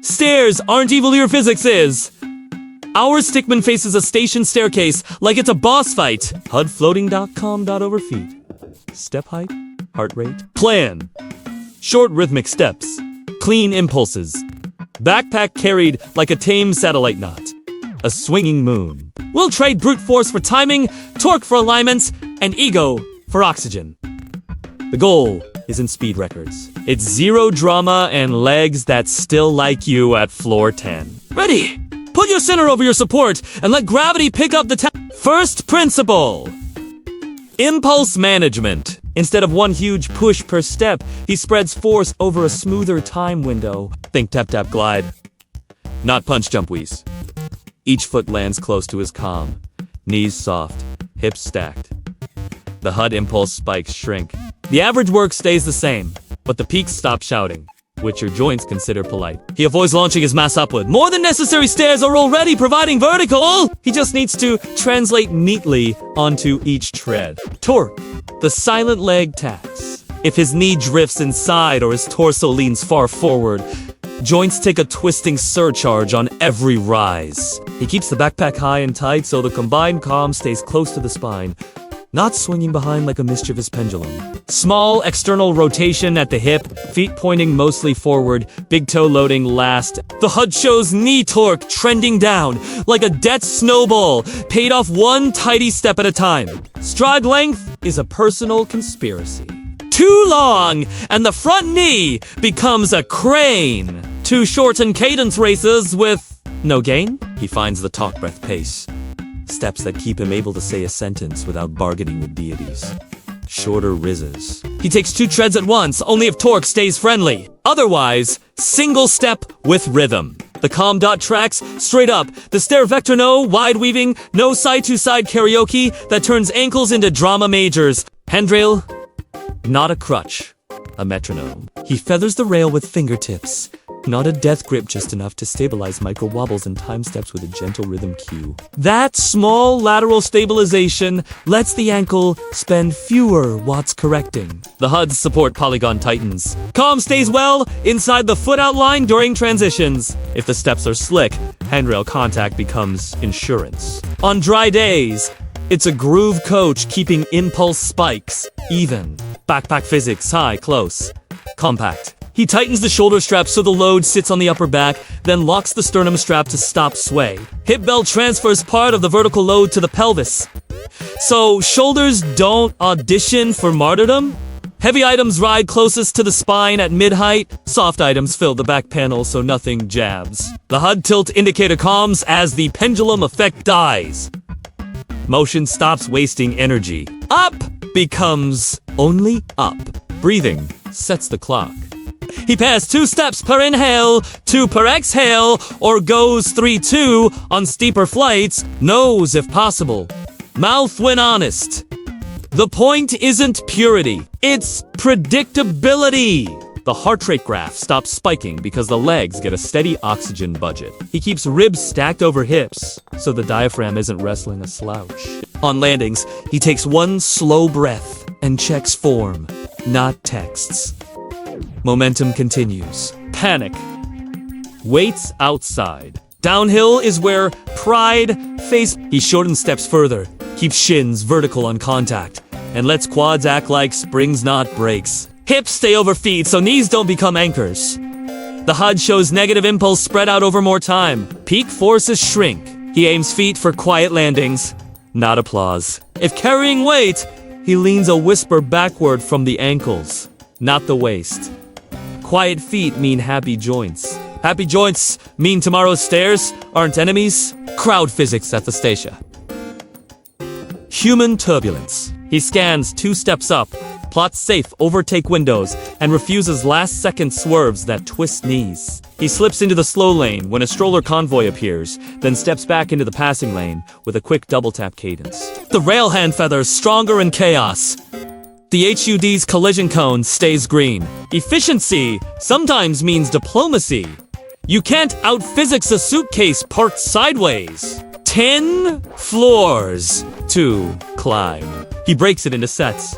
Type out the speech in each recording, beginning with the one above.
Stairs aren't evil, your physics is. Our stickman faces a station staircase like it's a boss fight. HUD floating.com.overfeet. Step height, heart rate, plan. Short rhythmic steps, clean impulses. Backpack carried like a tame satellite knot. A swinging moon. We'll trade brute force for timing, torque for alignments, and ego for oxygen. The goal isn't speed records. It's zero drama and legs that still like you at floor 10. Ready? Put your center over your support and let gravity pick up the First principle. Impulse management. Instead of one huge push per step, he spreads force over a smoother time window. Think tap tap glide. Not punch jump wheeze. Each foot lands close to his calm. Knees soft, hips stacked. The HUD impulse spikes shrink. The average work stays the same, but the peaks stop shouting, which your joints consider polite. He avoids launching his mass upward. More than necessary stairs are already providing vertical! He just needs to translate neatly onto each tread. Torque, the silent leg tax. If his knee drifts inside or his torso leans far forward, joints take a twisting surcharge on every rise. He keeps the backpack high and tight so the combined calm stays close to the spine, not swinging behind like a mischievous pendulum. Small external rotation at the hip, feet pointing mostly forward, big toe loading last. The HUD shows knee torque trending down like a debt snowball, paid off one tidy step at a time. Stride length is a personal conspiracy. Too long, and the front knee becomes a crane. Too short in cadence races with no gain? He finds the talk breath pace. Steps that keep him able to say a sentence without bargaining with deities. Shorter rizzes. He takes 2 treads at once, only if torque stays friendly. Otherwise, single step with rhythm. The calm dot tracks straight up. The stair vector no, wide weaving, no side-to-side karaoke that turns ankles into drama majors. Handrail, not a crutch, a metronome. He feathers the rail with fingertips. Not a death grip, just enough to stabilize micro wobbles and time steps with a gentle rhythm cue. That small lateral stabilization lets the ankle spend fewer watts correcting. The HUDs support polygon titans. Calm stays well inside the foot outline during transitions. If the steps are slick, handrail contact becomes insurance. On dry days, it's a groove coach keeping impulse spikes even. Backpack physics, high, close, compact. He tightens the shoulder strap so the load sits on the upper back, then locks the sternum strap to stop sway. Hip belt transfers part of the vertical load to the pelvis. So shoulders don't audition for martyrdom? Heavy items ride closest to the spine at mid-height. Soft items fill the back panel so nothing jabs. The HUD tilt indicator calms as the pendulum effect dies. Motion stops wasting energy. Up becomes only up. Breathing sets the clock. He passed 2 steps per inhale, 2 per exhale, or goes 3-2 on steeper flights, nose if possible. Mouth when honest. The point isn't purity, it's predictability. The heart rate graph stops spiking because the legs get a steady oxygen budget. He keeps ribs stacked over hips, so the diaphragm isn't wrestling a slouch. On landings, he takes one slow breath and checks form, not texts. Momentum continues. Panic. Waits outside. Downhill is where pride face. He shortens steps further, keeps shins vertical on contact, and lets quads act like springs not brakes. Hips stay over feet so knees don't become anchors. The HUD shows negative impulse spread out over more time. Peak forces shrink. He aims feet for quiet landings, not applause. If carrying weight, he leans a whisper backward from the ankles, not the waist. Quiet feet mean happy joints. Happy joints mean tomorrow's stairs aren't enemies. Crowd physics at the station. Human turbulence. He scans 2 steps up, plots safe overtake windows, and refuses last-second swerves that twist knees. He slips into the slow lane when a stroller convoy appears, then steps back into the passing lane with a quick double-tap cadence. The rail hand feathers stronger in chaos. The HUD's collision cone stays green. Efficiency sometimes means diplomacy. You can't out-physics a suitcase parked sideways. 10 floors to climb. He breaks it into sets.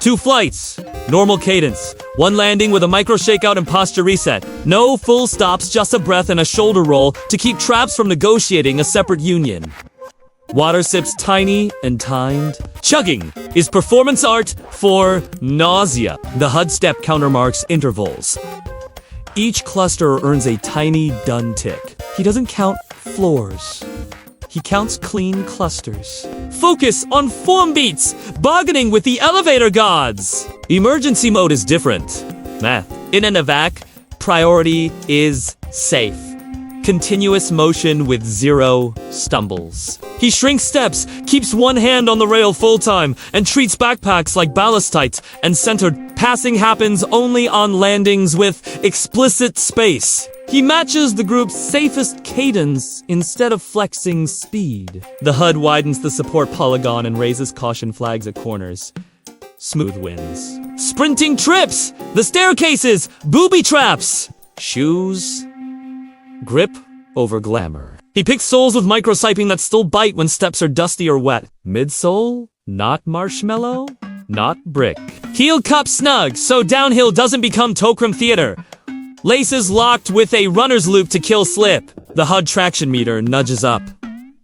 2 flights. Normal cadence. 1 landing with a micro shakeout and posture reset. No full stops, just a breath and a shoulder roll to keep traps from negotiating a separate union. Water sips tiny and timed. Chugging is performance art for nausea. The HUD step countermarks intervals. Each cluster earns a tiny done tick. He doesn't count floors. He counts clean clusters. Focus on form beats, bargaining with the elevator gods. Emergency mode is different. Math. In an evac, priority is safe. Continuous motion with 0 stumbles. He shrinks steps, keeps 1 hand on the rail full time, and treats backpacks like ballastite and centered. Passing happens only on landings with explicit space. He matches the group's safest cadence instead of flexing speed. The HUD widens the support polygon and raises caution flags at corners. Smooth wins. Sprinting trips! The staircases! Booby traps! Shoes. Grip over glamour. He picks soles with microsiping that still bite when steps are dusty or wet. Midsole? Not marshmallow? Not brick. Heel cup snug, so downhill doesn't become Tokram Theater. Laces locked with a runner's loop to kill slip. The HUD traction meter nudges up.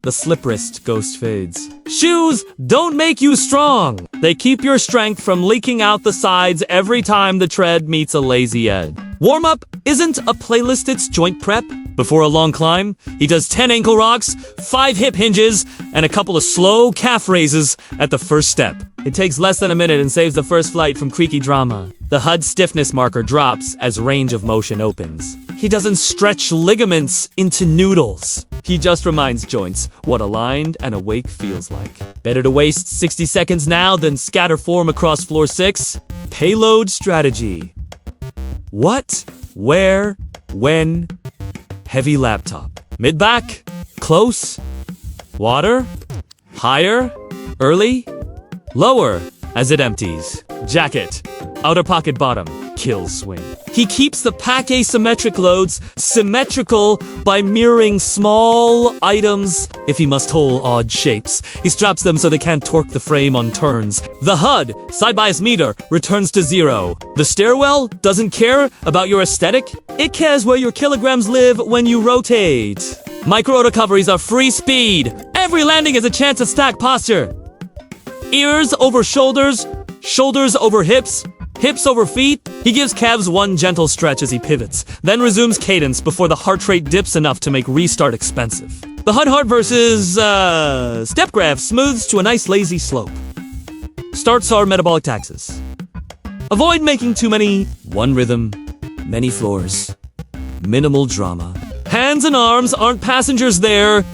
The slip wrist ghost fades. Shoes don't make you strong. They keep your strength from leaking out the sides every time the tread meets a lazy edge. Warm-up isn't a playlist, it's joint prep. Before a long climb, he does 10 ankle rocks, 5 hip hinges, and a couple of slow calf raises at the first step. It takes less than a minute and saves the first flight from creaky drama. The HUD stiffness marker drops as range of motion opens. He doesn't stretch ligaments into noodles. He just reminds joints what aligned and awake feels like. Better to waste 60 seconds now than scatter form across floor 6. Payload strategy. What? Where? When? Heavy laptop. Mid-back? Close? Water? Higher? Early? Lower as it empties. Jacket. Outer pocket bottom. Kill swing. He keeps the pack asymmetric loads symmetrical by mirroring small items. If he must hold odd shapes, he straps them so they can't torque the frame on turns. The HUD, side bias meter, returns to 0. The stairwell doesn't care about your aesthetic. It cares where your kilograms live when you rotate. Micro recoveries are free speed. Every landing is a chance at stack posture. Ears over shoulders, shoulders over hips, hips over feet. He gives calves 1 gentle stretch as he pivots, then resumes cadence before the heart rate dips enough to make restart expensive. The HUD heart versus, step graph smooths to a nice lazy slope. Starts are metabolic taxes. Avoid making too many. 1 rhythm, many floors. Minimal drama. Hands and arms aren't passengers there.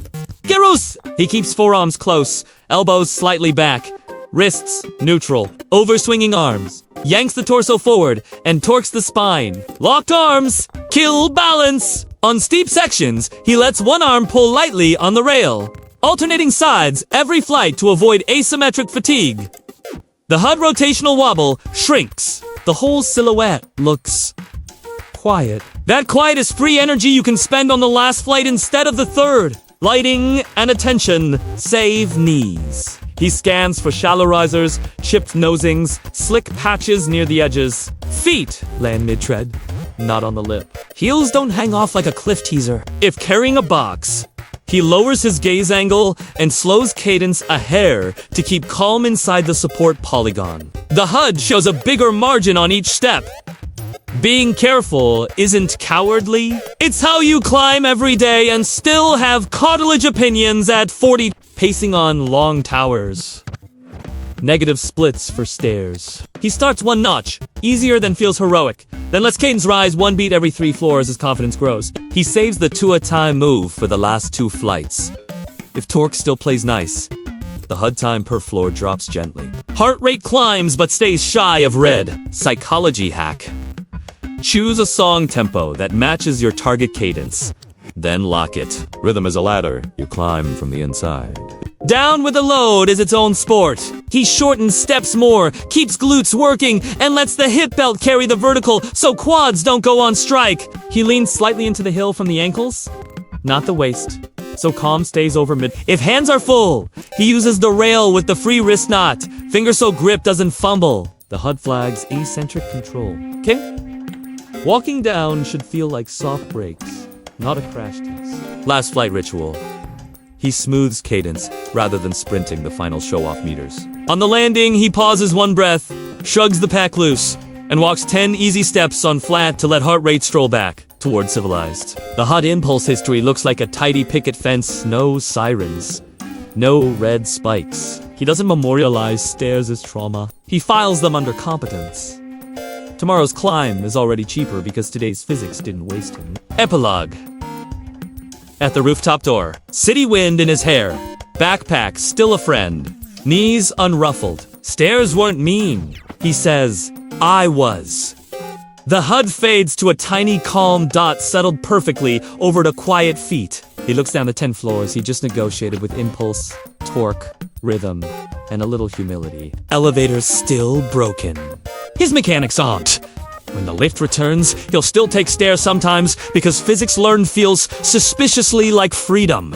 Gyros! He keeps forearms close, elbows slightly back. Wrists neutral. Overswinging arms. Yanks the torso forward and torques the spine. Locked arms. Kill balance. On steep sections, he lets 1 arm pull lightly on the rail. Alternating sides every flight to avoid asymmetric fatigue. The HUD rotational wobble shrinks. The whole silhouette looks quiet. That quiet is free energy you can spend on the last flight instead of the third. Lighting and attention save knees. He scans for shallow risers, chipped nosings, slick patches near the edges. Feet land mid-tread, not on the lip. Heels don't hang off like a cliff teaser. If carrying a box, he lowers his gaze angle and slows cadence a hair to keep calm inside the support polygon. The HUD shows a bigger margin on each step. Being careful isn't cowardly. It's how you climb every day and still have cartilage opinions at 40. Pacing on long towers. Negative splits for stairs. He starts 1 notch, easier than feels heroic. Then lets cadence rise 1 beat every 3 floors as confidence grows. He saves the 2-a-time move for the last 2 flights. If torque still plays nice, the HUD time per floor drops gently. Heart rate climbs but stays shy of red. Psychology hack. Choose a song tempo that matches your target cadence. Then lock it. Rhythm is a ladder. You climb from the inside. Down with the load is its own sport. He shortens steps more, keeps glutes working, and lets the hip belt carry the vertical so quads don't go on strike. He leans slightly into the hill from the ankles, not the waist, so calm stays over mid. If hands are full, he uses the rail with the free wrist knot, finger so grip doesn't fumble. The HUD flag's eccentric control. Okay? Walking down should feel like soft brakes, not a crash test. Last flight ritual. He smooths cadence rather than sprinting the final show-off meters. On the landing, he pauses one breath, shrugs the pack loose, and walks 10 easy steps on flat to let heart rate stroll back toward civilized. The HUD impulse history looks like a tidy picket fence, no sirens, no red spikes. He doesn't memorialize Stairs as trauma. He files them under competence. Tomorrow's climb is already cheaper because today's physics didn't waste him. Epilogue. At the rooftop door, city wind in his hair, backpack still a friend, knees unruffled. Stairs weren't mean. He says, I was. The HUD fades to a tiny calm dot settled perfectly over to quiet feet. He looks down the 10 floors he just negotiated with impulse, torque, rhythm, and a little humility. Elevator's still broken. His mechanics aren't. When the lift returns, he'll still take stairs sometimes because physics learned feels suspiciously like freedom.